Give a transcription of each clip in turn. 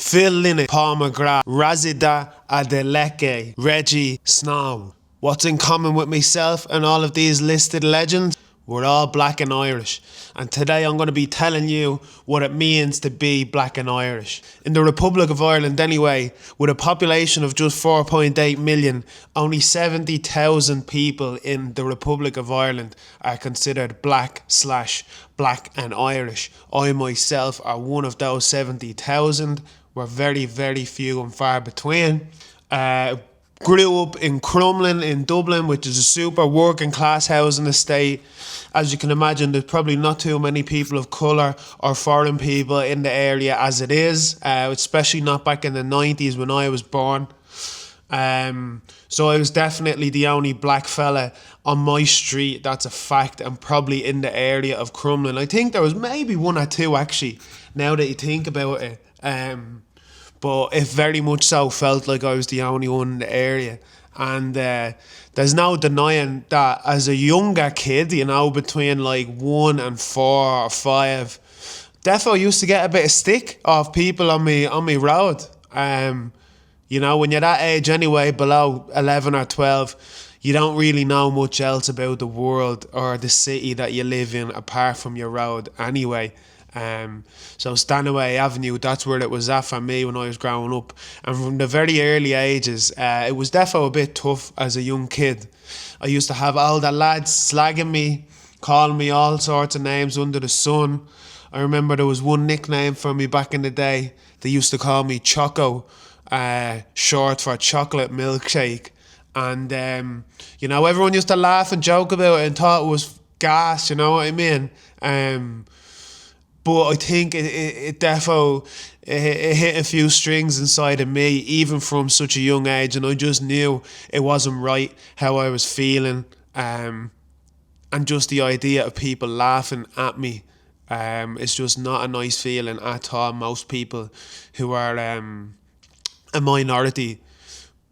Phil Lynott, Paul McGrath, Razida Adeleke, Reggie Snow. What's in common with myself and all of these listed legends? We're all black and Irish, and today I'm going to be telling you what it means to be black and Irish. In the Republic of Ireland anyway, with a population of just 4.8 million, only 70,000 people in the Republic of Ireland are considered black and Irish. I myself are one of those 70,000. We're very few and far between. Grew up in Crumlin in Dublin, which is a super working class housing estate. As you can imagine, there's probably not too many people of colour or foreign people in the area as it is, especially not back in the 90s when I was born. So I was definitely the only black fella on my street, that's a fact, and probably in the area of Crumlin. I think there was maybe one or two actually, now that you think about it. But it very much so felt like I was the only one in the area. And there's no denying that as a younger kid, you know, between like 1 and 4 or 5, defo used to get a bit of stick off people on me road. You know, when you're that age anyway, below 11 or 12, you don't really know much else about the world or the city that you live in apart from your road anyway. So Stanaway Avenue, that's where it was at for me when I was growing up. And from the very early ages, it was defo a bit tough as a young kid. I used to have all the lads slagging me, calling me all sorts of names under the sun. I remember there was one nickname for me back in the day. They used to call me Choco, short for chocolate milkshake. And, you know, everyone used to laugh and joke about it and thought it was gas, you know what I mean? But I think it defo hit a few strings inside of me, even from such a young age, and I just knew it wasn't right how I was feeling, and just the idea of people laughing at me, it's just not a nice feeling at all. Most people who are a minority,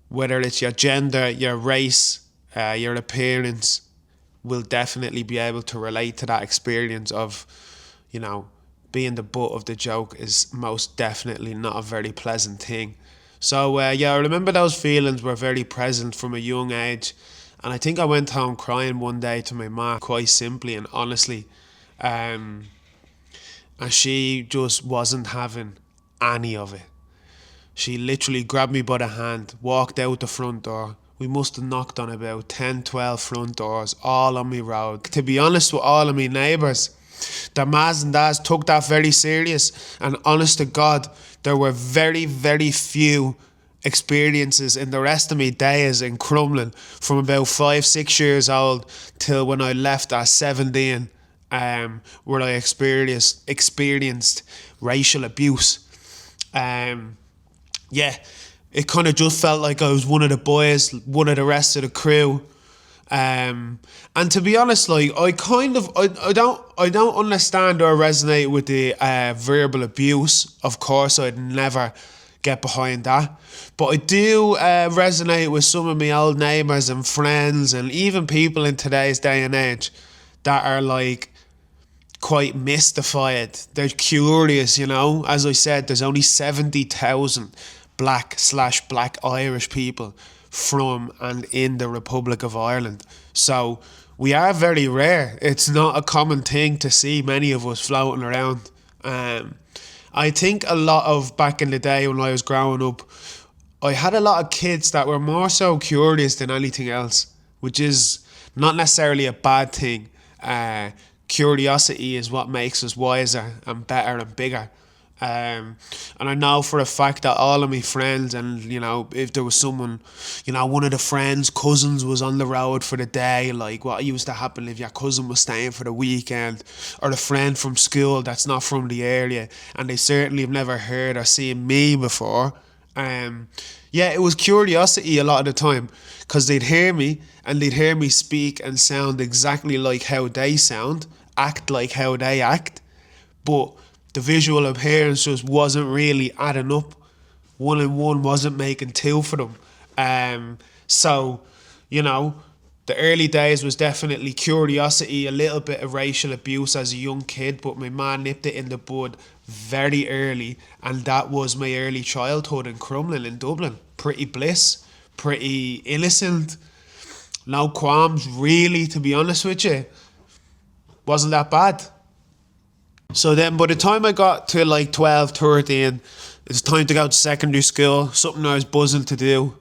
whether it's your gender, your race, your appearance, will definitely be able to relate to that experience of, you know, being the butt of the joke is most definitely not a very pleasant thing. So yeah, I remember those feelings were very present from a young age, and I think I went home crying one day to my mum, quite simply and honestly, and she just wasn't having any of it. She literally grabbed me by the hand, walked out the front door. We must have knocked on about 10, 12 front doors, all on me road. To be honest with all of my neighbours, their mas and dads took that very serious, and honest to God, there were very few experiences in the rest of my days in Crumlin from about 5-6 years old till when I left at 17, where I experienced racial abuse. Yeah, it kind of just felt like I was one of the boys, one of the rest of the crew. And to be honest, like I don't understand or resonate with the verbal abuse. Of course, I'd never get behind that, but I do resonate with some of my old neighbours and friends, and even people in today's day and age that are like quite mystified. They're curious, you know. As I said, there's only 70,000 black/black Irish people from and in the Republic of Ireland. So we are very rare. It's not a common thing to see many of us floating around. I think a lot of back in the day when I was growing up, I had a lot of kids that were more so curious than anything else, which is not necessarily a bad thing. Curiosity is what makes us wiser and better and bigger. And I know for a fact that all of my friends, and you know, if there was someone, you know, one of the friends' cousins was on the road for the day, like what used to happen if your cousin was staying for the weekend, or a friend from school that's not from the area, and they certainly have never heard or seen me before. Yeah, it was curiosity a lot of the time, because they'd hear me and they'd hear me speak and sound exactly like how they sound, act like how they act, but the visual appearance just wasn't really adding up. 1 and 1 wasn't making 2 for them. So, you know, the early days was definitely curiosity, a little bit of racial abuse as a young kid, but my man nipped it in the bud very early, and that was my early childhood in Crumlin in Dublin. Pretty bliss, pretty innocent, no qualms really, to be honest with you. Wasn't that bad. So then by the time I got to like 12, 13, it's time to go to secondary school, something I was buzzing to do.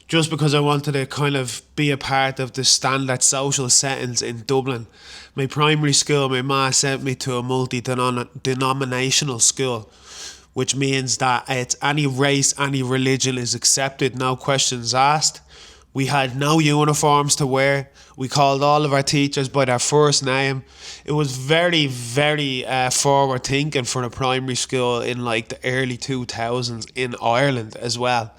Just because I wanted to kind of be a part of the standard social settings in Dublin. My primary school, my ma sent me to a multi-denominational school, which means that it's any race, any religion is accepted, no questions asked. We had no uniforms to wear. We called all of our teachers by their first name. It was very, very forward thinking for a primary school in like the early 2000s in Ireland as well.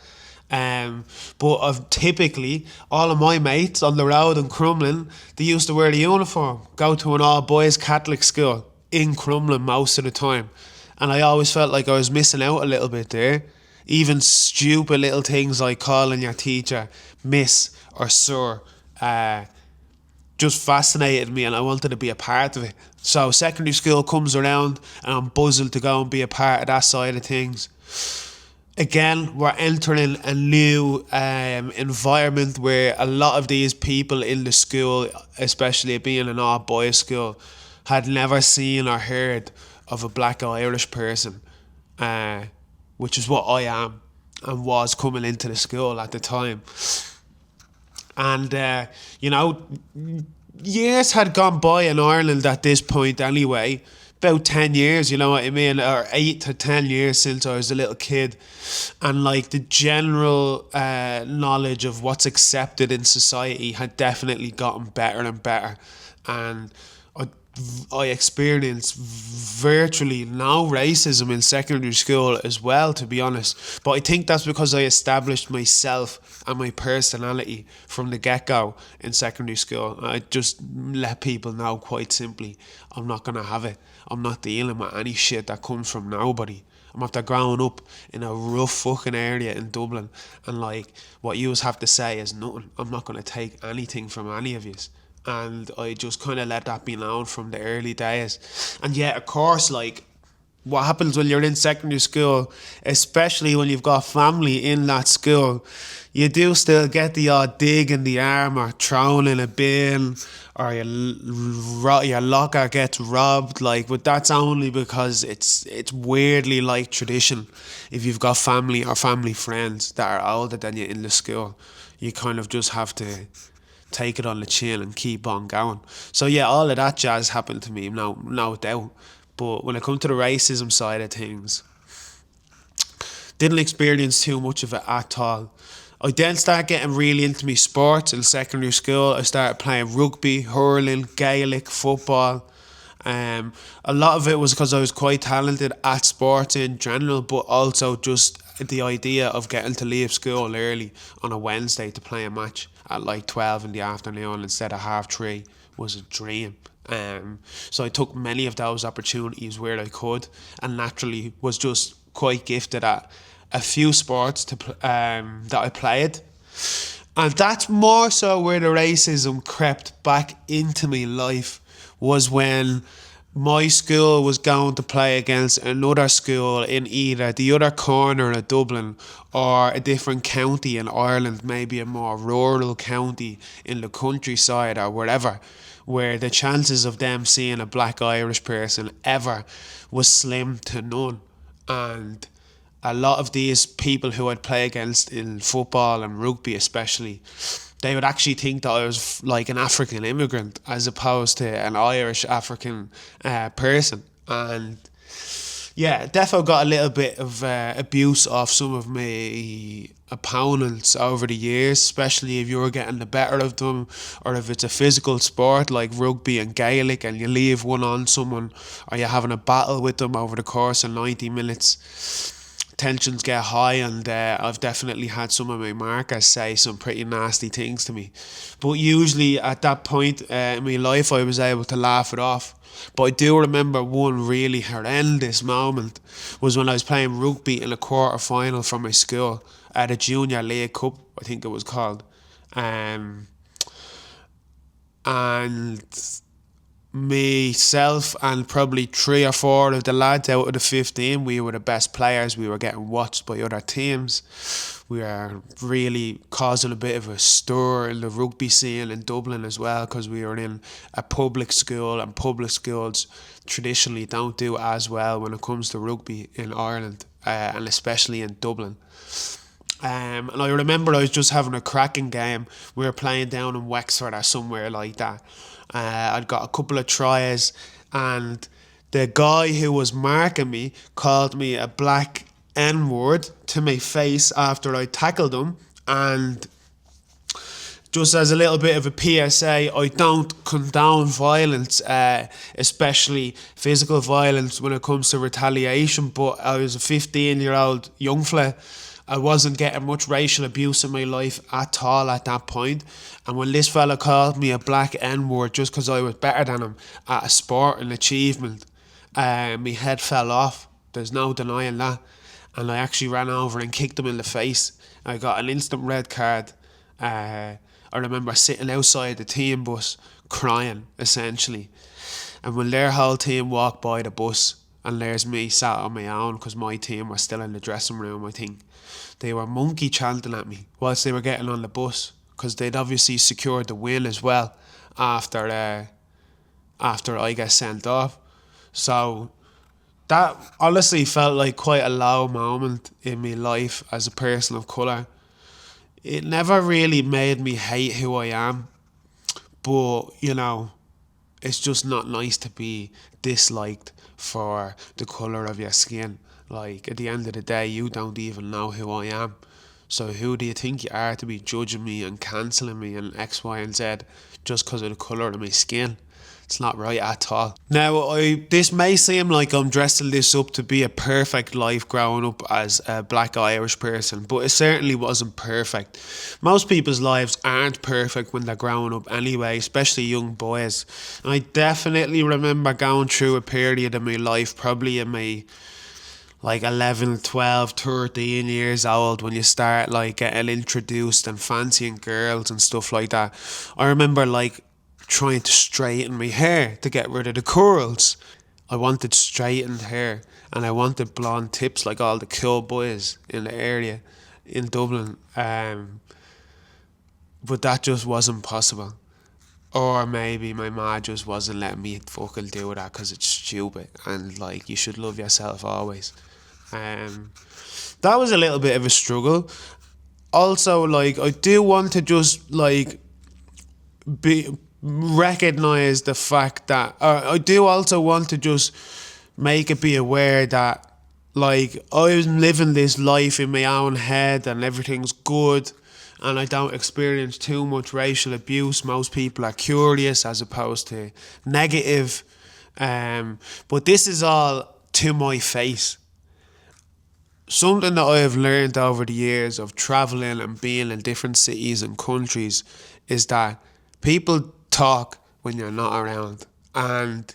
But typically, all of my mates on the road in Crumlin, they used to wear the uniform, go to an all boys Catholic school in Crumlin most of the time. And I always felt like I was missing out a little bit there. Even stupid little things like calling your teacher Miss or Sir just fascinated me, and I wanted to be a part of it. So secondary school comes around and I'm buzzing to go and be a part of that side of things. Again, we're entering a new environment where a lot of these people in the school, especially being an all boys school, had never seen or heard of a black Irish person, which is what I am and was coming into the school at the time. And, years had gone by in Ireland at this point anyway. About 10 years, you know what I mean? Or 8 to 10 years since I was a little kid. And, like, the general knowledge of what's accepted in society had definitely gotten better and better. And I experienced virtually no racism in secondary school as well, to be honest. But I think that's because I established myself and my personality from the get-go in secondary school. I just let people know quite simply, I'm not going to have it. I'm not dealing with any shit that comes from nobody. I'm after growing up in a rough fucking area in Dublin, and like what you have to say is nothing. I'm not going to take anything from any of you. And I just kind of let that be known from the early days. And yet, of course, like, what happens when you're in secondary school, especially when you've got family in that school, you do still get the odd dig in the arm or thrown in a bin, or your locker gets robbed, like, but that's only because it's weirdly like tradition. If you've got family or family friends that are older than you in the school, you kind of just have to take it on the chin and keep on going. So yeah, all of that jazz happened to me, no doubt. But when it comes to the racism side of things, didn't experience too much of it at all. I then started getting really into my sports in secondary school. I started playing rugby, hurling, Gaelic, football. A lot of it was because I was quite talented at sports in general, but also just the idea of getting to leave school early on a Wednesday to play a match at like 12 in the afternoon instead of 3:30 was a dream. So I took many of those opportunities where I could, and naturally was just quite gifted at a few sports that I played. And that's more so where the racism crept back into my life, was when my school was going to play against another school in either the other corner of Dublin or a different county in Ireland, maybe a more rural county in the countryside or wherever, where the chances of them seeing a black Irish person ever was slim to none. And a lot of these people who I'd play against in football and rugby especially, they would actually think that I was like an African immigrant as opposed to an Irish African person. And yeah, defo got a little bit of abuse off some of my opponents over the years, especially if you were getting the better of them, or if it's a physical sport like rugby and Gaelic and you leave one on someone, or you're having a battle with them over the course of 90 minutes. Tensions get high, and I've definitely had some of my markers say some pretty nasty things to me. But usually at that point in my life, I was able to laugh it off. But I do remember one really horrendous moment was when I was playing rugby in a quarter final for my school at a Junior League Cup, I think it was called. And myself and probably three or four of the lads out of the 15, we were the best players. We were getting watched by other teams. We were really causing a bit of a stir in the rugby scene in Dublin as well, because we were in a public school, and public schools traditionally don't do as well when it comes to rugby in Ireland, and especially in Dublin. And I remember I was just having a cracking game. We were playing down in Wexford or somewhere like that. I'd got a couple of tries, and the guy who was marking me called me a black N word to my face after I tackled him. And just as a little bit of a PSA, I don't condone violence, especially physical violence when it comes to retaliation. But I was a 15-year-old young fella. I wasn't getting much racial abuse in my life at all at that point. And when this fella called me a black N-word just because I was better than him at a sport and achievement, my head fell off. There's no denying that. And I actually ran over and kicked him in the face. I got an instant red card. I remember sitting outside the team bus crying, essentially. And when their whole team walked by the bus, and there's me sat on my own because my team was still in the dressing room, I think, they were monkey chanting at me whilst they were getting on the bus, because they'd obviously secured the win as well after I get sent off. So that honestly felt like quite a low moment in my life as a person of colour. It never really made me hate who I am, but it's just not nice to be disliked for the colour of your skin. Like, at the end of the day, you don't even know who I am. So who do you think you are to be judging me and cancelling me and X, Y and Z just because of the colour of my skin? It's not right at all. Now, this may seem like I'm dressing this up to be a perfect life growing up as a black Irish person, but it certainly wasn't perfect. Most people's lives aren't perfect when they're growing up anyway, especially young boys. And I definitely remember going through a period of my life, probably in my 11, 12, 13 years old, when you start getting introduced and fancying girls and stuff like that. I remember trying to straighten my hair to get rid of the curls. I wanted straightened hair, and I wanted blonde tips like all the cool boys in the area in Dublin. But that just wasn't possible. Or maybe my ma just wasn't letting me fucking do that because it's stupid, and you should love yourself always. That was a little bit of a struggle. Also, I do want to just recognize the fact that I do also want to just make it be aware that I'm living this life in my own head and everything's good, and I don't experience too much racial abuse. Most people are curious as opposed to negative, but this is all to my face. Something that I have learned over the years of travelling and being in different cities and countries is that people talk when you're not around. And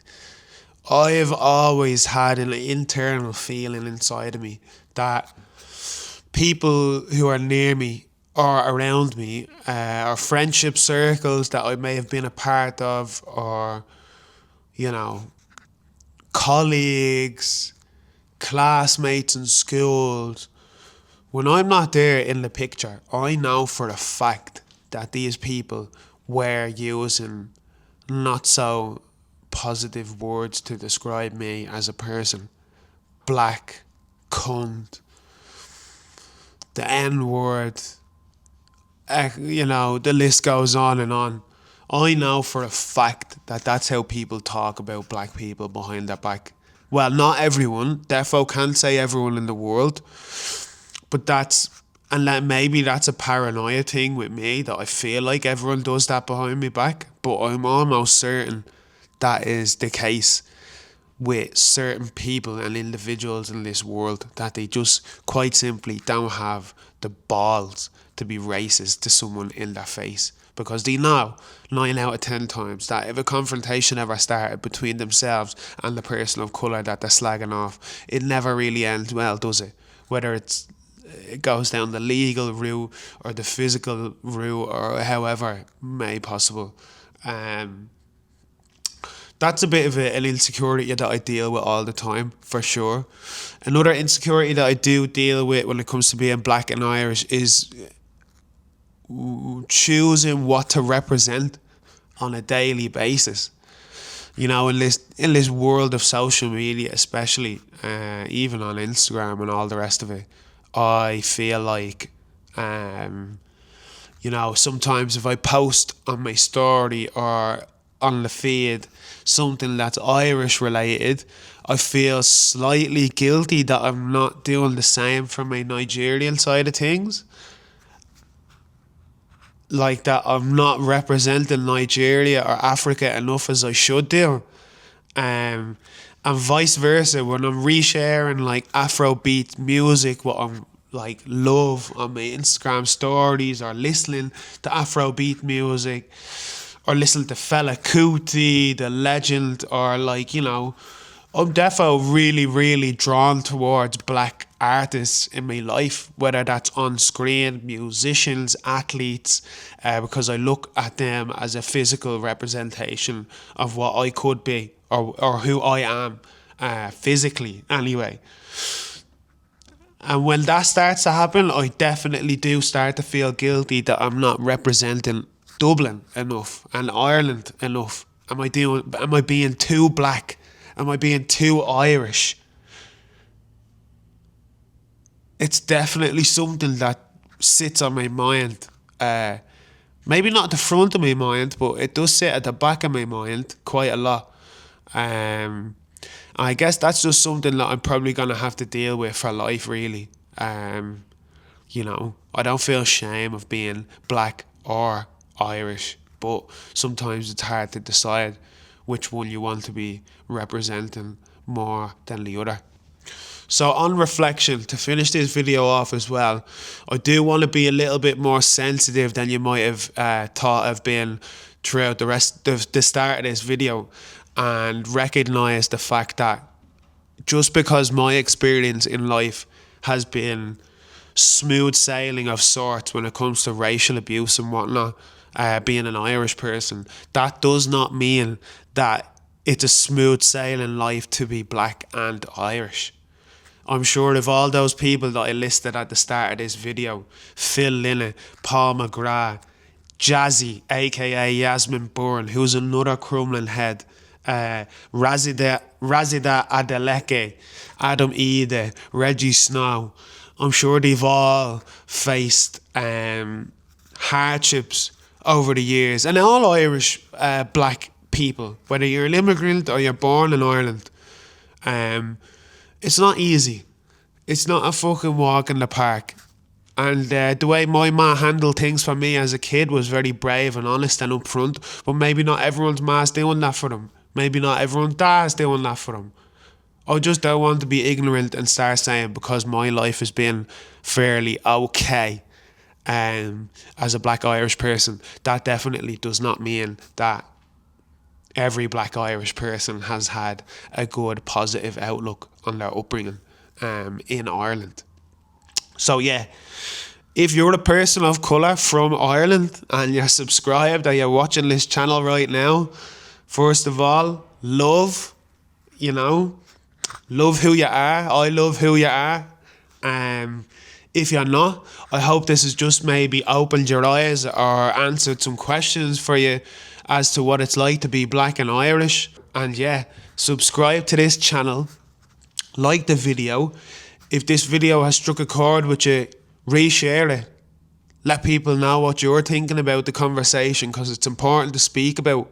I've always had an internal feeling inside of me that people who are near me or around me, or friendship circles that I may have been a part of, or, colleagues, classmates in schools, when I'm not there in the picture, I know for a fact that these people were using not so positive words to describe me as a person. Black, cunt, the N-word, the list goes on and on. I know for a fact that that's how people talk about black people behind their back. Well, not everyone, therefore can't say everyone in the world, but maybe that's a paranoia thing with me, that I feel like everyone does that behind my back, but I'm almost certain that is the case with certain people and individuals in this world, that they just quite simply don't have the balls to be racist to someone in their face, because they know 9 out of 10 times that if a confrontation ever started between themselves and the person of colour that they're slagging off, it never really ends well, does it? Whether it goes down the legal route or the physical route or however may possible. That's a bit of an insecurity that I deal with all the time, for sure. Another insecurity that I do deal with when it comes to being black and Irish is choosing what to represent on a daily basis. You know, in this world of social media, especially even on Instagram and all the rest of it, I feel like you know, sometimes if I post on my story or on the feed something that's Irish related, I feel slightly guilty that I'm not doing the same for my Nigerian side of things. Like that I'm not representing Nigeria or Africa enough as I should do. And vice versa, when I'm resharing like Afro beat music, what I'm like love on my Instagram stories, or listening to Afro beat music, or listening to Fela Kuti, the legend, or like, you know, I'm defo really drawn towards black artists in my life, whether that's on screen, musicians, athletes, because I look at them as a physical representation of what I could be, or who I am, physically anyway. And when that starts to happen, I definitely do start to feel guilty that I'm not representing Dublin enough and Ireland enough. Am I being too black? Am I being too Irish? It's definitely something that sits on my mind. Maybe not at the front of my mind, but it does sit at the back of my mind quite a lot. I guess that's just something that I'm probably going to have to deal with for life, really. You know, I don't feel shame of being black or Irish, but sometimes it's hard to decide which one you want to be representing more than the other. So on reflection, to finish this video off as well, I do want to be a little bit more sensitive than you might have thought I've been throughout the start of this video, and recognise the fact that just because my experience in life has been smooth sailing of sorts when it comes to racial abuse and whatnot, being an Irish person, that does not mean that it's a smooth sailing life to be black and Irish. I'm sure if all those people that I listed at the start of this video, Phil Lynott, Paul McGrath, Jazzy, aka Yasmin Byrne, who's another Crumlin head, Razida Adeleke, Adam Ide, Reggie Snow, I'm sure they've all faced hardships over the years. And all Irish black people, whether you're an immigrant or you're born in Ireland, it's not easy. It's not a fucking walk in the park. And the way my ma handled things for me as a kid was very brave and honest and upfront. But maybe not everyone's ma's doing that for them. Maybe not everyone's dad's doing that for them. I just don't want to be ignorant and start saying because my life has been fairly okay as a black Irish person, that definitely does not mean that every black Irish person has had a good positive outlook on their upbringing in Ireland. So yeah, if you're a person of colour from Ireland and you're subscribed or you're watching this channel right now, first of all, love who you are. I love who you are. If you're not, I hope this has just maybe opened your eyes or answered some questions for you as to what it's like to be black and Irish. And yeah, subscribe to this channel, like the video. If this video has struck a chord with you, reshare it. Let people know what you're thinking about the conversation, because it's important to speak about.